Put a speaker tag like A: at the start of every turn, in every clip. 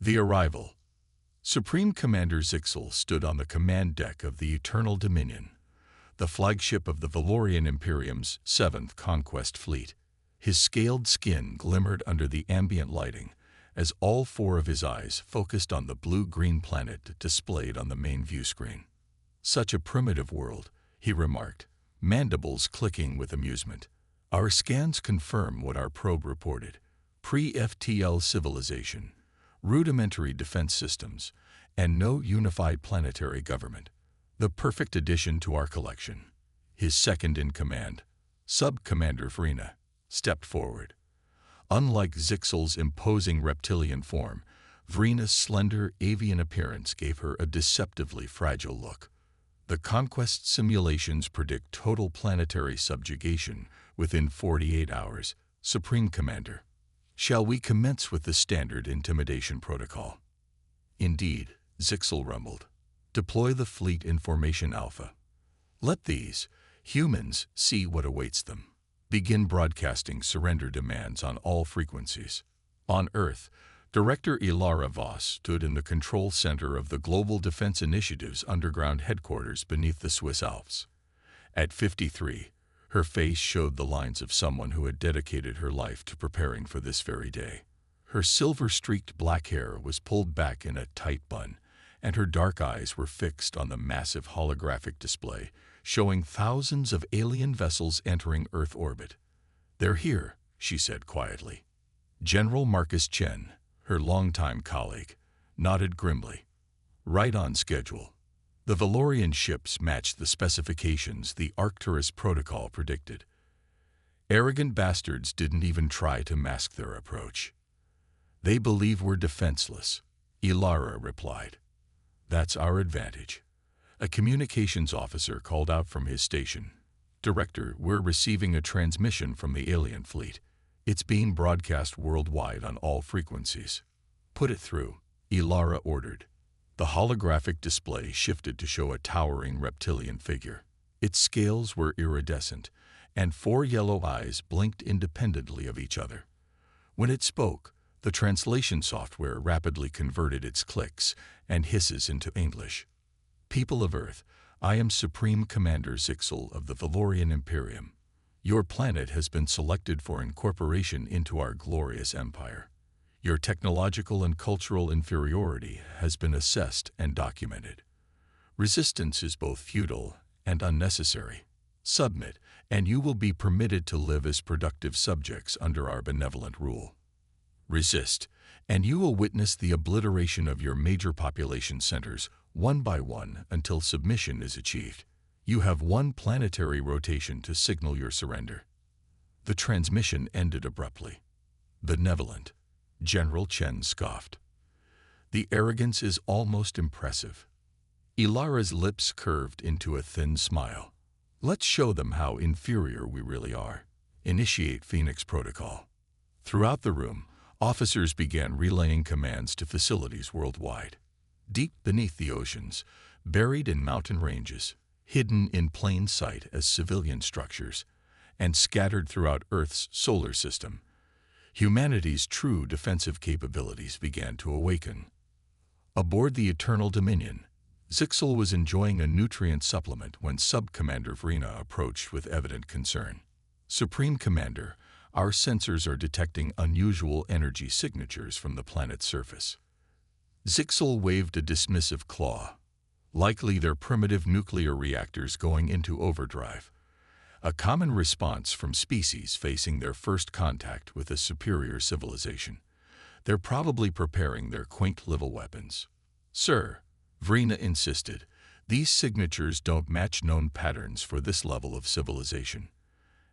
A: The arrival. Supreme Commander Zixel stood on the command deck of the Eternal Dominion, the flagship of the Valorian Imperium's 7th Conquest Fleet. His scaled skin glimmered under the ambient lighting as all four of his eyes focused on the blue-green planet displayed on the main view screen. "Such a primitive world," he remarked, mandibles clicking with amusement. "Our scans confirm what our probe reported. Pre-FTL civilization, rudimentary defense systems, and no unified planetary government. The perfect addition to our collection." His second-in-command, Sub-Commander Vrina, stepped forward. Unlike Zixel's imposing reptilian form, Vrina's slender avian appearance gave her a deceptively fragile look. "The conquest simulations predict total planetary subjugation within 48 hours, Supreme Commander. Shall we commence with the standard intimidation protocol?" "Indeed," Zixel rumbled. "Deploy the fleet in Formation Alpha. Let these humans see what awaits them. Begin broadcasting surrender demands on all frequencies." On Earth, Director Ilara Voss stood in the control center of the Global Defense Initiative's underground headquarters beneath the Swiss Alps. At 53, her face showed the lines of someone who had dedicated her life to preparing for this very day. Her silver-streaked black hair was pulled back in a tight bun, and her dark eyes were fixed on the massive holographic display, showing thousands of alien vessels entering Earth orbit. "They're here," she said quietly. General Marcus Chen, her longtime colleague, nodded grimly. "Right on schedule." The Valorian ships matched the specifications the Arcturus protocol predicted. Arrogant bastards didn't even try to mask their approach. "They believe we're defenseless," Ilara replied. "That's our advantage." A communications officer called out from his station. "Director, we're receiving a transmission from the alien fleet. It's being broadcast worldwide on all frequencies." "Put it through," Ilara ordered. The holographic display shifted to show a towering reptilian figure. Its scales were iridescent, and four yellow eyes blinked independently of each other. When it spoke, the translation software rapidly converted its clicks and hisses into English. "People of Earth, I am Supreme Commander Zixel of the Valorian Imperium. Your planet has been selected for incorporation into our glorious empire. Your technological and cultural inferiority has been assessed and documented. Resistance is both futile and unnecessary. Submit, and you will be permitted to live as productive subjects under our benevolent rule. Resist, and you will witness the obliteration of your major population centers one by one until submission is achieved. You have one planetary rotation to signal your surrender." The transmission ended abruptly. "Benevolent," General Chen scoffed. "The arrogance is almost impressive." Ilara's lips curved into a thin smile. "Let's show them how inferior we really are. Initiate Phoenix Protocol." Throughout the room, officers began relaying commands to facilities worldwide. Deep beneath the oceans, buried in mountain ranges, hidden in plain sight as civilian structures, and scattered throughout Earth's solar system, humanity's true defensive capabilities began to awaken. Aboard the Eternal Dominion, Zixel was enjoying a nutrient supplement when Sub-Commander Vrina approached with evident concern. "Supreme Commander, our sensors are detecting unusual energy signatures from the planet's surface." Zixel waved a dismissive claw. "Likely they're primitive nuclear reactors going into overdrive. A common response from species facing their first contact with a superior civilization. They're probably preparing their quaint little weapons." "Sir," Vrina insisted, "these signatures don't match known patterns for this level of civilization.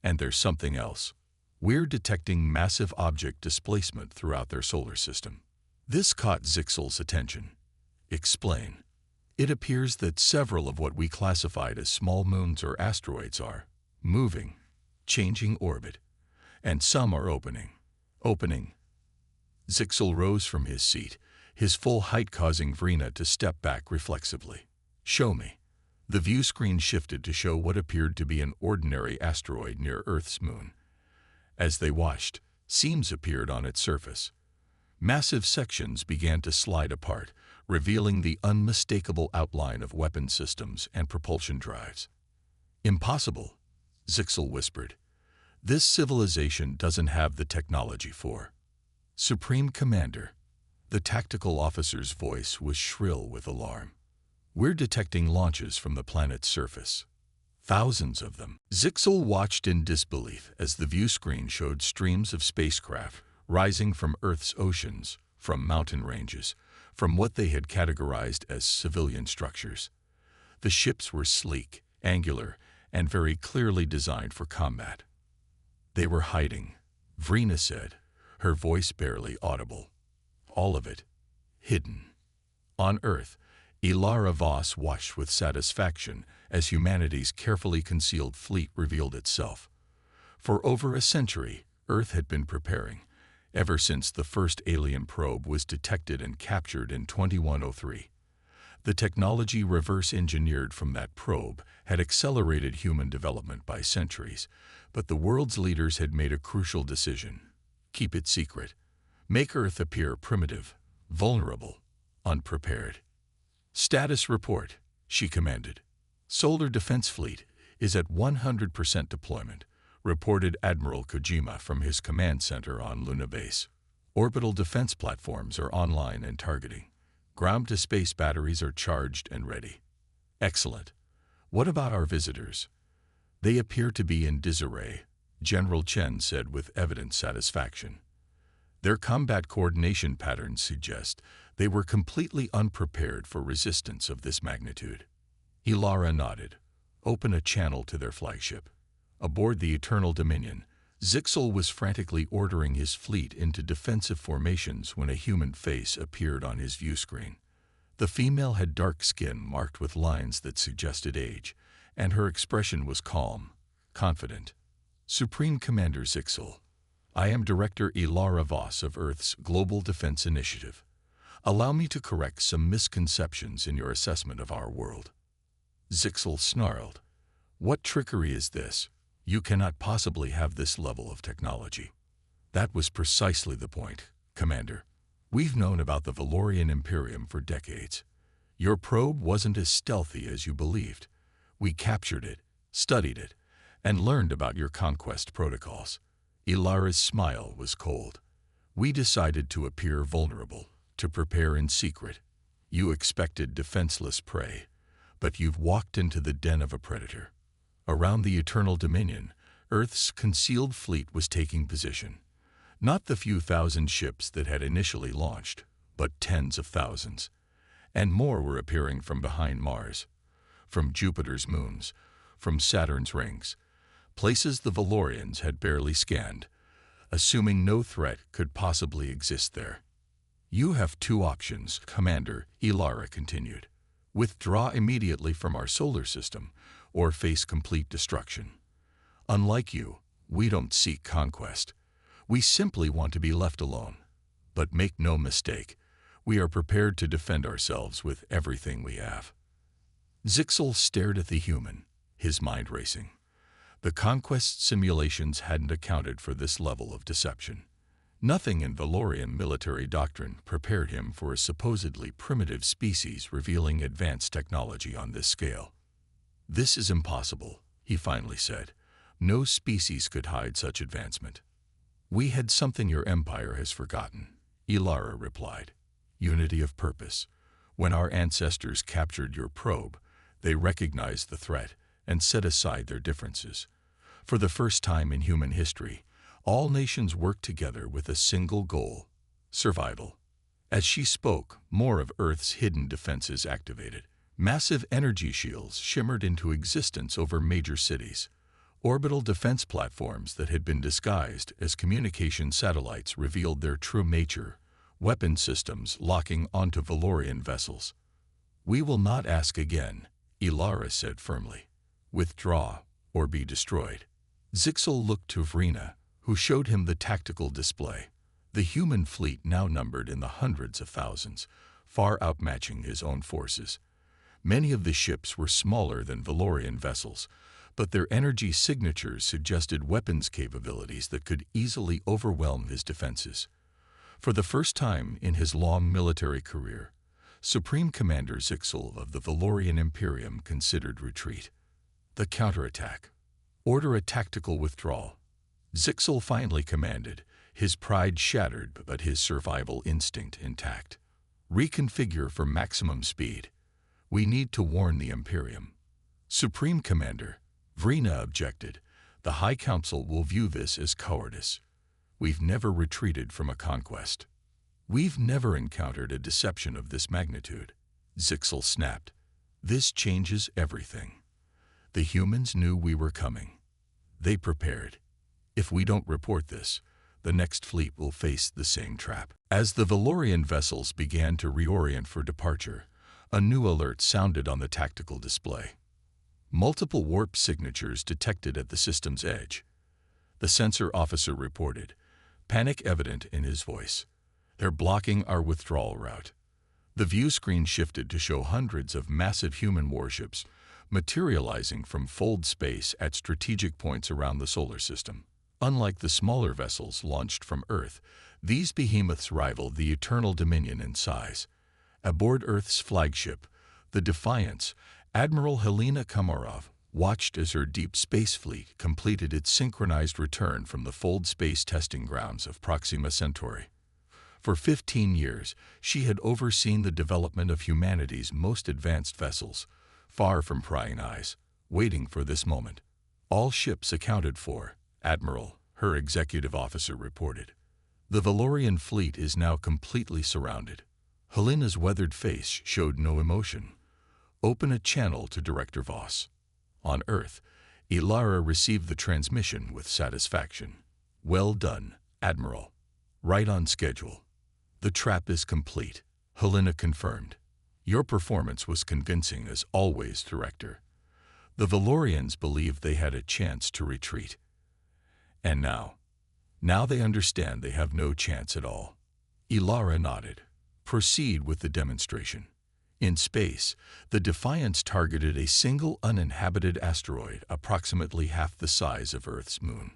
A: And there's something else. We're detecting massive object displacement throughout their solar system." This caught Zixel's attention. "Explain." "It appears that several of what we classified as small moons or asteroids are moving, changing orbit, and some are opening. Zixel rose from his seat, his full height causing Vrina to step back reflexively. "Show me." The view screen shifted to show what appeared to be an ordinary asteroid near Earth's moon. As they watched, seams appeared on its surface. Massive sections began to slide apart, revealing the unmistakable outline of weapon systems and propulsion drives. "Impossible," Zixel whispered. "This civilization doesn't have the technology for." "Supreme Commander," the tactical officer's voice was shrill with alarm. "We're detecting launches from the planet's surface. Thousands of them." Zixel watched in disbelief as the view screen showed streams of spacecraft rising from Earth's oceans, from mountain ranges, from what they had categorized as civilian structures. The ships were sleek, angular, and very clearly designed for combat. "They were hiding," Vrina said, her voice barely audible. "All of it. Hidden." On Earth, Ilara Voss watched with satisfaction as humanity's carefully concealed fleet revealed itself. For over a century, Earth had been preparing, ever since the first alien probe was detected and captured in 2103. The technology reverse-engineered from that probe had accelerated human development by centuries, but the world's leaders had made a crucial decision: keep it secret. Make Earth appear primitive, vulnerable, unprepared. "Status report," she commanded. "Solar Defense Fleet is at 100% deployment," reported Admiral Kojima from his command center on Luna Base. "Orbital defense platforms are online and targeting. Ground-to-space batteries are charged and ready." "Excellent. What about our visitors?" "They appear to be in disarray," General Chen said with evident satisfaction. "Their combat coordination patterns suggest they were completely unprepared for resistance of this magnitude." Ilara nodded. "Open a channel to their flagship." Aboard the Eternal Dominion, Zixel was frantically ordering his fleet into defensive formations when a human face appeared on his view screen. The female had dark skin marked with lines that suggested age, and her expression was calm, confident. "Supreme Commander Zixel, I am Director Ilara Voss of Earth's Global Defense Initiative. Allow me to correct some misconceptions in your assessment of our world." Zixel snarled. "What trickery is this? You cannot possibly have this level of technology." "That was precisely the point, Commander. We've known about the Valorian Imperium for decades. Your probe wasn't as stealthy as you believed. We captured it, studied it, and learned about your conquest protocols." Ilara's smile was cold. "We decided to appear vulnerable, to prepare in secret. You expected defenseless prey, but you've walked into the den of a predator." Around the Eternal Dominion, Earth's concealed fleet was taking position. Not the few thousand ships that had initially launched, but tens of thousands. And more were appearing from behind Mars, from Jupiter's moons, from Saturn's rings, places the Valorians had barely scanned, assuming no threat could possibly exist there. "You have two options, Commander," Ilara continued. "Withdraw immediately from our solar system, or face complete destruction. Unlike you, we don't seek conquest. We simply want to be left alone. But make no mistake, we are prepared to defend ourselves with everything we have." Zixel stared at the human, his mind racing. The conquest simulations hadn't accounted for this level of deception. Nothing in Valorian military doctrine prepared him for a supposedly primitive species revealing advanced technology on this scale. "This is impossible," he finally said. "No species could hide such advancement." "We had something your empire has forgotten," Ilara replied. "Unity of purpose. When our ancestors captured your probe, they recognized the threat and set aside their differences. For the first time in human history, all nations worked together with a single goal: survival." As she spoke, more of Earth's hidden defenses activated. Massive energy shields shimmered into existence over major cities. Orbital defense platforms that had been disguised as communication satellites revealed their true nature, weapon systems locking onto Valorian vessels. "We will not ask again," Ilara said firmly. "Withdraw or be destroyed." Zixel looked to Vrina, who showed him the tactical display. The human fleet now numbered in the hundreds of thousands, far outmatching his own forces. Many of the ships were smaller than Valorian vessels, but their energy signatures suggested weapons capabilities that could easily overwhelm his defenses. For the first time in his long military career, Supreme Commander Zixel of the Valorian Imperium considered retreat. The counterattack. Order a tactical withdrawal. Zixel finally commanded, his pride shattered but his survival instinct intact. Reconfigure for maximum speed. We need to warn the Imperium. Supreme Commander, Vrina objected. The High Council will view this as cowardice. We've never retreated from a conquest. We've never encountered a deception of this magnitude. Zixel snapped. This changes everything. The humans knew we were coming. They prepared. If we don't report this, the next fleet will face the same trap. As the Valorian vessels began to reorient for departure, a new alert sounded on the tactical display. Multiple warp signatures detected at the system's edge. The sensor officer reported, panic evident in his voice. They're blocking our withdrawal route. The view screen shifted to show hundreds of massive human warships materializing from fold space at strategic points around the solar system. Unlike the smaller vessels launched from Earth, these behemoths rivaled the Eternal Dominion in size. Aboard Earth's flagship, the Defiance, Admiral Helena Komarov watched as her deep space fleet completed its synchronized return from the fold space testing grounds of Proxima Centauri. For 15 years, she had overseen the development of humanity's most advanced vessels, far from prying eyes, waiting for this moment. All ships accounted for, Admiral, her executive officer reported. The Valorian fleet is now completely surrounded. Helena's weathered face showed no emotion. Open a channel to Director Voss. On Earth, Ilara received the transmission with satisfaction. Well done, Admiral. Right on schedule. The trap is complete, Helena confirmed. Your performance was convincing as always, Director. The Valorians believed they had a chance to retreat. And now they understand they have no chance at all. Ilara nodded. Proceed with the demonstration. In space, the Defiance targeted a single uninhabited asteroid approximately half the size of Earth's moon.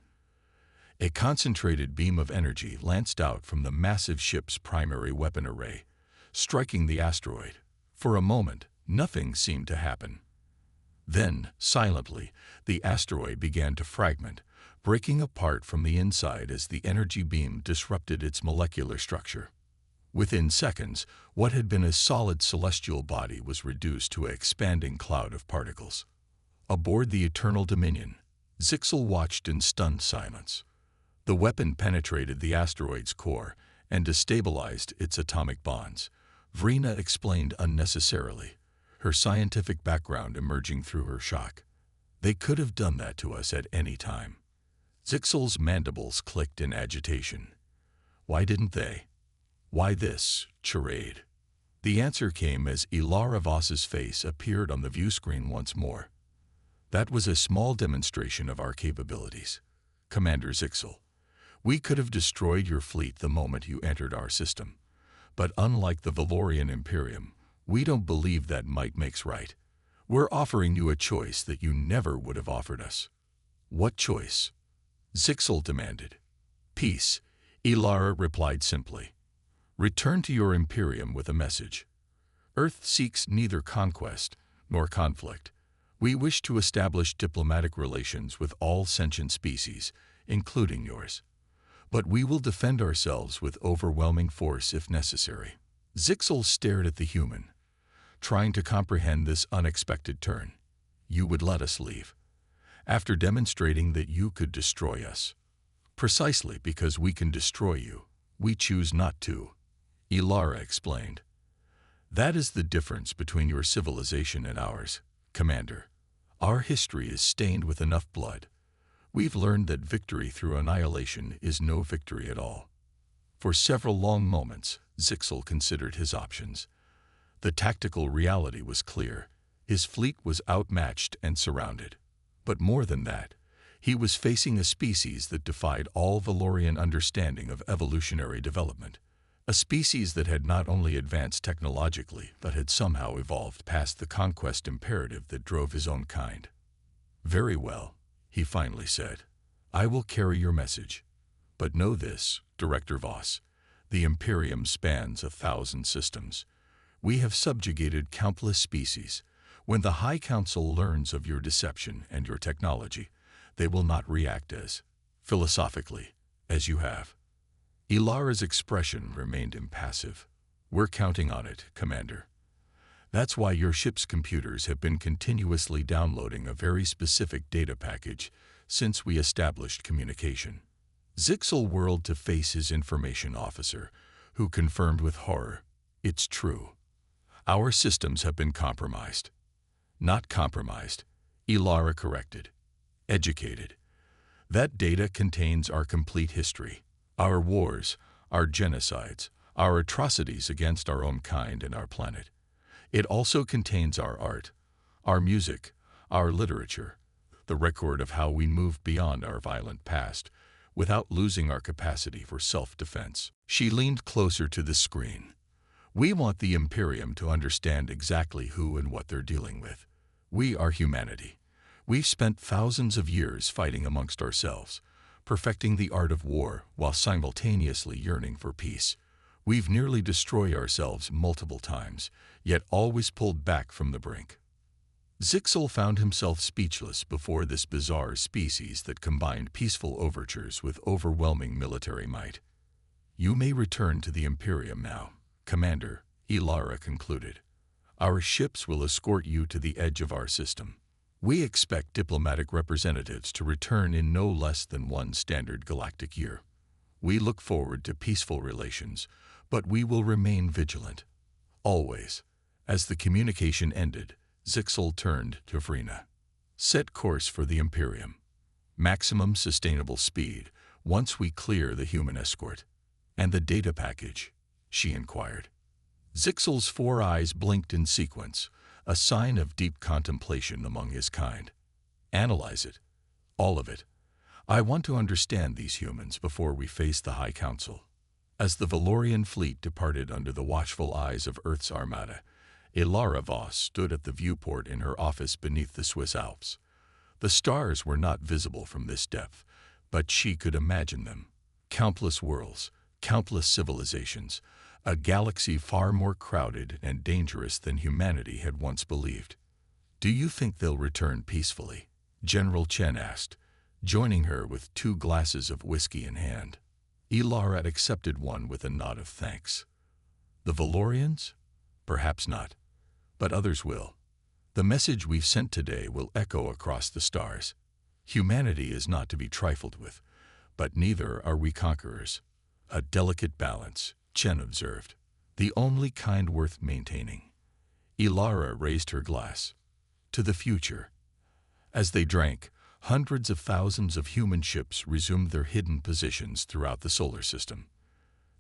A: A concentrated beam of energy lanced out from the massive ship's primary weapon array, striking the asteroid. For a moment, nothing seemed to happen. Then, silently, the asteroid began to fragment, breaking apart from the inside as the energy beam disrupted its molecular structure. Within seconds, what had been a solid celestial body was reduced to an expanding cloud of particles. Aboard the Eternal Dominion, Zixel watched in stunned silence. The weapon penetrated the asteroid's core and destabilized its atomic bonds. Vrina explained unnecessarily, her scientific background emerging through her shock. They could have done that to us at any time. Zixel's mandibles clicked in agitation. Why didn't they? Why this charade? The answer came as Ilara Voss's face appeared on the view screen once more. That was a small demonstration of our capabilities, Commander Zixel. We could have destroyed your fleet the moment you entered our system. But unlike the Valorian Imperium, we don't believe that might makes right. We're offering you a choice that you never would have offered us. What choice? Zixel demanded. Peace, Ilara replied simply. Return to your Imperium with a message. Earth seeks neither conquest nor conflict. We wish to establish diplomatic relations with all sentient species, including yours. But we will defend ourselves with overwhelming force if necessary. Zixel stared at the human, trying to comprehend this unexpected turn. You would let us leave, after demonstrating that you could destroy us. Precisely because we can destroy you, we choose not to, Ilara explained. That is the difference between your civilization and ours, Commander. Our history is stained with enough blood. We've learned that victory through annihilation is no victory at all. For several long moments, Zixel considered his options. The tactical reality was clear. His fleet was outmatched and surrounded. But more than that, he was facing a species that defied all Valorian understanding of evolutionary development. A species that had not only advanced technologically, but had somehow evolved past the conquest imperative that drove his own kind. Very well, he finally said. I will carry your message. But know this, Director Voss. The Imperium spans 1,000 systems. We have subjugated countless species. When the High Council learns of your deception and your technology, they will not react as philosophically as you have. Ilara's expression remained impassive. We're counting on it, Commander. That's why your ship's computers have been continuously downloading a very specific data package since we established communication. Zixel whirled to face his information officer, who confirmed with horror, "It's true. Our systems have been compromised." "Not compromised," Ilara corrected. "Educated. That data contains our complete history, our wars, our genocides, our atrocities against our own kind and our planet. It also contains our art, our music, our literature, the record of how we moved beyond our violent past without losing our capacity for self-defense." She leaned closer to the screen. "We want the Imperium to understand exactly who and what they're dealing with. We are humanity. We've spent thousands of years fighting amongst ourselves, perfecting the art of war while simultaneously yearning for peace. We've nearly destroyed ourselves multiple times, yet always pulled back from the brink." Zixel found himself speechless before this bizarre species that combined peaceful overtures with overwhelming military might. "You may return to the Imperium now, Commander," Ilara concluded. "Our ships will escort you to the edge of our system. We expect diplomatic representatives to return in no less than one standard galactic year. We look forward to peaceful relations, but we will remain vigilant. Always." As the communication ended, Zixel turned to Vrina. "Set course for the Imperium. Maximum sustainable speed once we clear the human escort." "And the data package?" she inquired. Zixel's 4 eyes blinked in sequence, a sign of deep contemplation among his kind. "Analyze it. All of it. I want to understand these humans before we face the High Council." As the Valorian fleet departed under the watchful eyes of Earth's armada, Ilara Voss stood at the viewport in her office beneath the Swiss Alps. The stars were not visible from this depth, but she could imagine them. Countless worlds, countless civilizations, a galaxy far more crowded and dangerous than humanity had once believed. "Do you think they'll return peacefully?" General Chen asked, joining her with 2 glasses of whiskey in hand. Ilara accepted one with a nod of thanks. "The Valorians? Perhaps not. But others will. The message we've sent today will echo across the stars. Humanity is not to be trifled with, but neither are we conquerors." "A delicate balance," Chen observed. "The only kind worth maintaining." Ilara raised her glass. "To the future." As they drank, hundreds of thousands of human ships resumed their hidden positions throughout the solar system.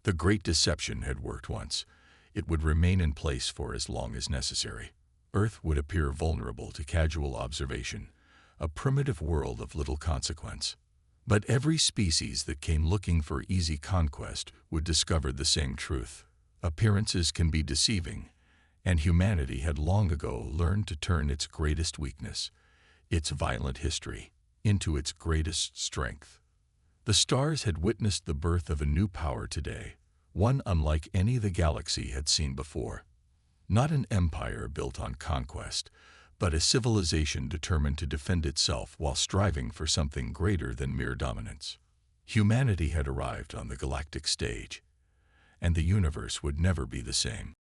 A: The Great Deception had worked once. It would remain in place for as long as necessary. Earth would appear vulnerable to casual observation, a primitive world of little consequence. But every species that came looking for easy conquest would discover the same truth. Appearances can be deceiving, and humanity had long ago learned to turn its greatest weakness, its violent history, into its greatest strength. The stars had witnessed the birth of a new power today, one unlike any the galaxy had seen before. Not an empire built on conquest, but a civilization determined to defend itself while striving for something greater than mere dominance. Humanity had arrived on the galactic stage, and the universe would never be the same.